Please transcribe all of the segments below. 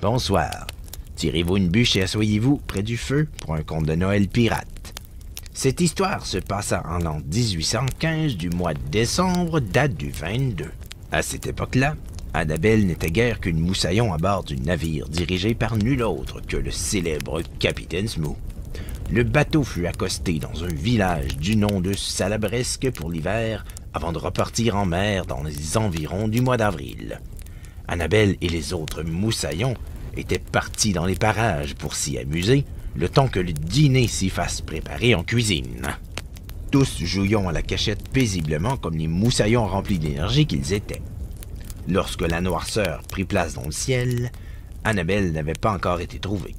Bonsoir. Tirez-vous une bûche et asseyez-vous près du feu pour un conte de Noël pirate. Cette histoire se passa en l'an 1815 du mois de décembre, date du 22. À cette époque-là, Annabelle n'était guère qu'une moussaillon à bord du navire dirigé par nul autre que le célèbre Capitaine Smoo. Le bateau fut accosté dans un village du nom de Salabresque pour l'hiver avant de repartir en mer dans les environs du mois d'avril. Annabelle et les autres moussaillons étaient partis dans les parages pour s'y amuser, le temps que le dîner s'y fasse préparer en cuisine. Tous jouions à la cachette paisiblement comme les moussaillons remplis d'énergie qu'ils étaient. Lorsque la noirceur prit place dans le ciel, Annabelle n'avait pas encore été trouvée.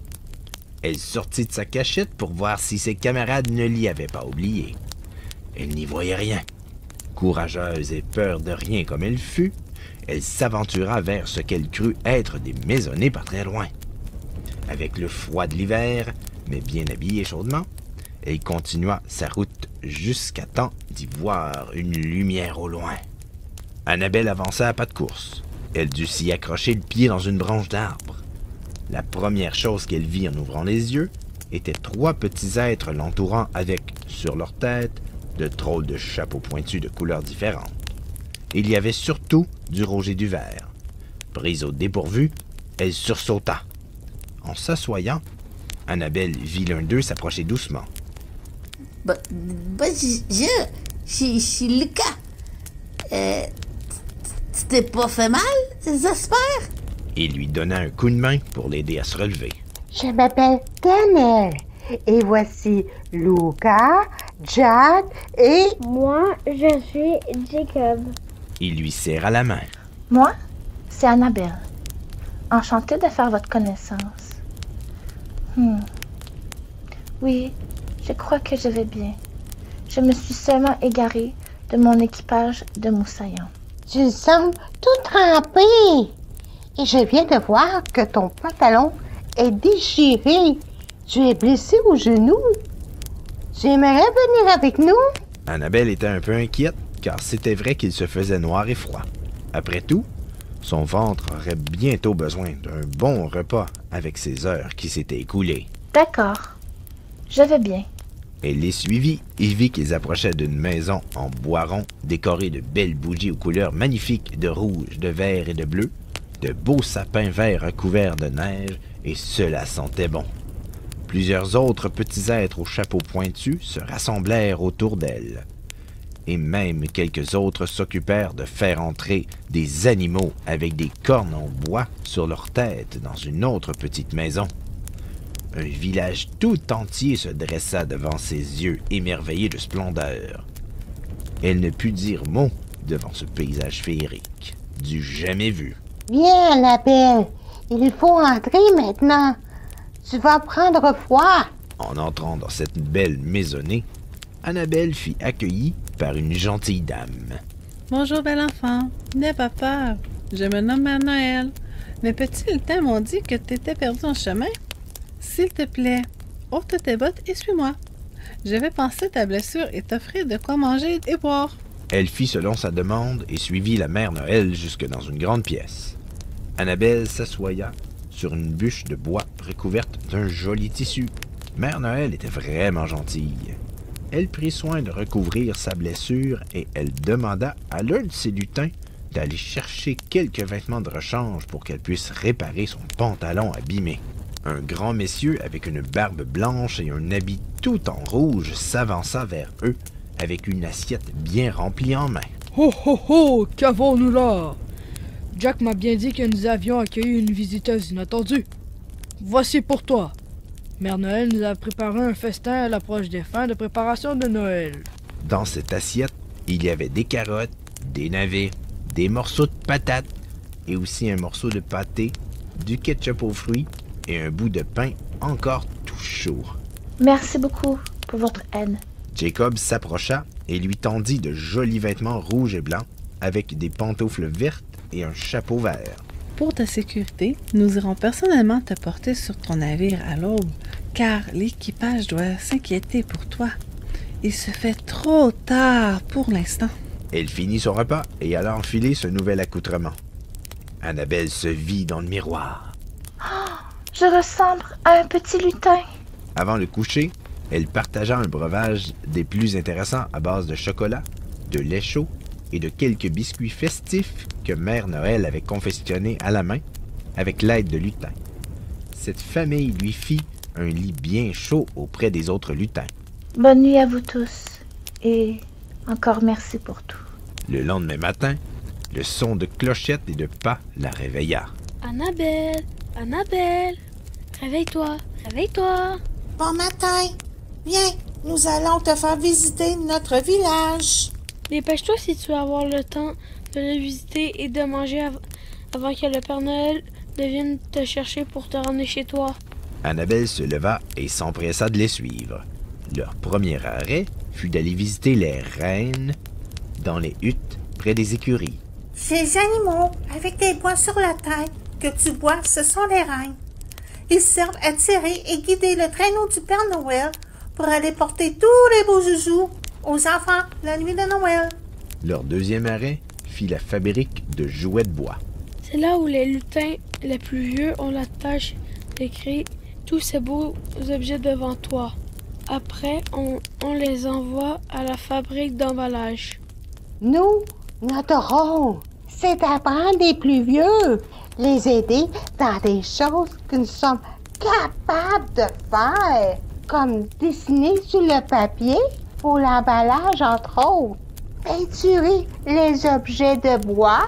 Elle sortit de sa cachette pour voir si ses camarades ne l'y avaient pas oubliée. Elle n'y voyait rien. Courageuse et peur de rien comme elle fut, elle s'aventura vers ce qu'elle crut être des maisonnées pas très loin. Avec le froid de l'hiver, mais bien habillée chaudement, elle continua sa route jusqu'à temps d'y voir une lumière au loin. Annabelle avança à pas de course. Elle dut s'y accrocher le pied dans une branche d'arbre. La première chose qu'elle vit en ouvrant les yeux étaient 3 petits êtres l'entourant avec, sur leur tête, de drôles de chapeaux pointus de couleurs différentes. Il y avait surtout du rouge et du vert. Prise au dépourvu, elle sursauta. En s'assoyant, Annabelle vit l'un d'eux s'approcher doucement. C'est le cas. Tu t'es pas fait mal, j'espère? Il lui donna un coup de main pour l'aider à se relever. Je m'appelle Daniel et voici Luca, Jack et... Moi, je suis Jacob. Il lui serra la main. Moi, c'est Annabelle. Enchantée de faire votre connaissance. Oui, je crois que je vais bien. Je me suis seulement égarée de mon équipage de moussaillons. Tu sembles tout trempé. Et je viens de voir que ton pantalon est déchiré. Tu es blessé au genou. Tu aimerais venir avec nous? Annabelle était un peu inquiète, car c'était vrai qu'il se faisait noir et froid. Après tout, son ventre aurait bientôt besoin d'un bon repas avec ces heures qui s'étaient écoulées. D'accord, je vais bien. Elle les suivit et vit qu'ils approchaient d'une maison en bois rond décorée de belles bougies aux couleurs magnifiques de rouge, de vert et de bleu, de beaux sapins verts recouverts de neige, et cela sentait bon. Plusieurs autres petits êtres aux chapeaux pointus se rassemblèrent autour d'elle. Et même quelques autres s'occupèrent de faire entrer des animaux avec des cornes en bois sur leur tête dans une autre petite maison. Un village tout entier se dressa devant ses yeux émerveillés de splendeur. Elle ne put dire mot devant ce paysage féerique, du jamais vu. Viens, Annabelle, il faut entrer maintenant. Tu vas prendre froid. En entrant dans cette belle maisonnée, Annabelle fut accueillie par une gentille dame. Bonjour, bel enfant. N'aie pas peur. Je me nomme Mère Noël. Mes petits lutins m'ont dit que tu étais perdu en chemin. S'il te plaît, ôte tes bottes et suis-moi. Je vais panser ta blessure et t'offrir de quoi manger et boire. Elle fit selon sa demande et suivit la mère Noël jusque dans une grande pièce. Annabelle s'assoya sur une bûche de bois recouverte d'un joli tissu. Mère Noël était vraiment gentille. Elle prit soin de recouvrir sa blessure et elle demanda à l'un de ses lutins d'aller chercher quelques vêtements de rechange pour qu'elle puisse réparer son pantalon abîmé. Un grand messieur avec une barbe blanche et un habit tout en rouge s'avança vers eux avec une assiette bien remplie en main. « Ho ho ho! Qu'avons-nous là? Jack m'a bien dit que nous avions accueilli une visiteuse inattendue. Voici pour toi. Mère Noël nous a préparé un festin à l'approche des fins de préparation de Noël. » Dans cette assiette, il y avait des carottes, des navets, des morceaux de patates et aussi un morceau de pâté, du ketchup aux fruits et un bout de pain encore tout chaud. Merci beaucoup pour votre aide. Jacob s'approcha et lui tendit de jolis vêtements rouges et blancs avec des pantoufles vertes et un chapeau vert. Pour ta sécurité, nous irons personnellement te porter sur ton navire à l'aube, car l'équipage doit s'inquiéter pour toi. Il se fait trop tard pour l'instant. Elle finit son repas et alla enfiler ce nouvel accoutrement. Annabelle se vit dans le miroir. Oh, Tu ressembles à un petit lutin. Avant le coucher, elle partagea un breuvage des plus intéressants à base de chocolat, de lait chaud et de quelques biscuits festifs que Mère Noël avait confectionnés à la main avec l'aide de lutins. Cette famille lui fit un lit bien chaud auprès des autres lutins. Bonne nuit à vous tous. Et encore merci pour tout. Le lendemain matin, le son de clochettes et de pas la réveilla. Annabelle, Annabelle, réveille-toi, réveille-toi. Bon matin. Viens, nous allons te faire visiter notre village. Dépêche-toi si tu veux avoir le temps de le visiter et de manger avant que le Père Noël ne vienne te chercher pour te ramener chez toi. Annabelle se leva et s'empressa de les suivre. Leur premier arrêt fut d'aller visiter les reines dans les huttes près des écuries. Ces animaux avec des bois sur la tête que tu vois, ce sont les reines. Ils servent à tirer et guider le traîneau du Père Noël pour aller porter tous les beaux joujoux aux enfants la nuit de Noël. Leur deuxième arrêt fit la fabrique de jouets de bois. C'est là où les lutins les plus vieux ont la tâche d'écrire tous ces beaux objets devant toi. Après, on les envoie à la fabrique d'emballage. Nous, notre rôle, c'est d'apprendre les plus vieux, les aider dans des choses que nous sommes capables de faire, comme dessiner sur le papier pour l'emballage, entre autres, peinturer les objets de bois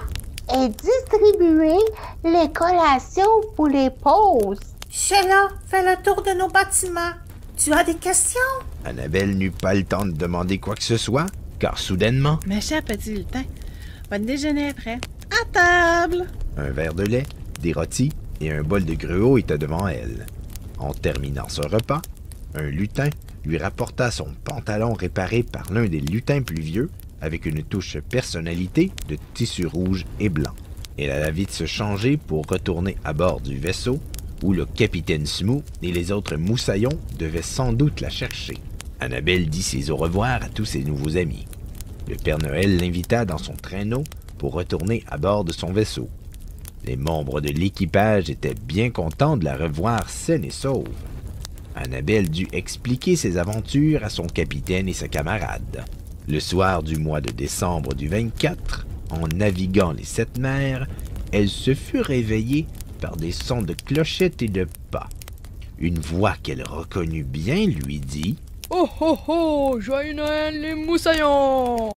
et distribuer les collations pour les pauses. Sheila, fais le tour de nos bâtiments. Tu as des questions? Annabelle n'eut pas le temps de demander quoi que ce soit, car soudainement, Mes chers petits lutins, votre déjeuner est prêt. À table! un verre de lait, des rôtis et un bol de gruau étaient devant elle. En terminant ce repas, un lutin lui rapporta son pantalon réparé par l'un des lutins plus vieux, avec une touche personnalité de tissu rouge et blanc. Elle alla vite se changer pour retourner à bord du vaisseau, où le capitaine Smou et les autres moussaillons devaient sans doute la chercher. Annabelle dit ses au revoir à tous ses nouveaux amis. Le Père Noël l'invita dans son traîneau pour retourner à bord de son vaisseau. Les membres de l'équipage étaient bien contents de la revoir saine et sauve. Annabelle dut expliquer ses aventures à son capitaine et ses camarades. Le soir du mois de décembre du 24, en naviguant les 7 mers, elle se fut réveillée par des sons de clochettes et de pas. Une voix qu'elle reconnut bien lui dit Oh oh oh, joyeux Noël les moussaillons!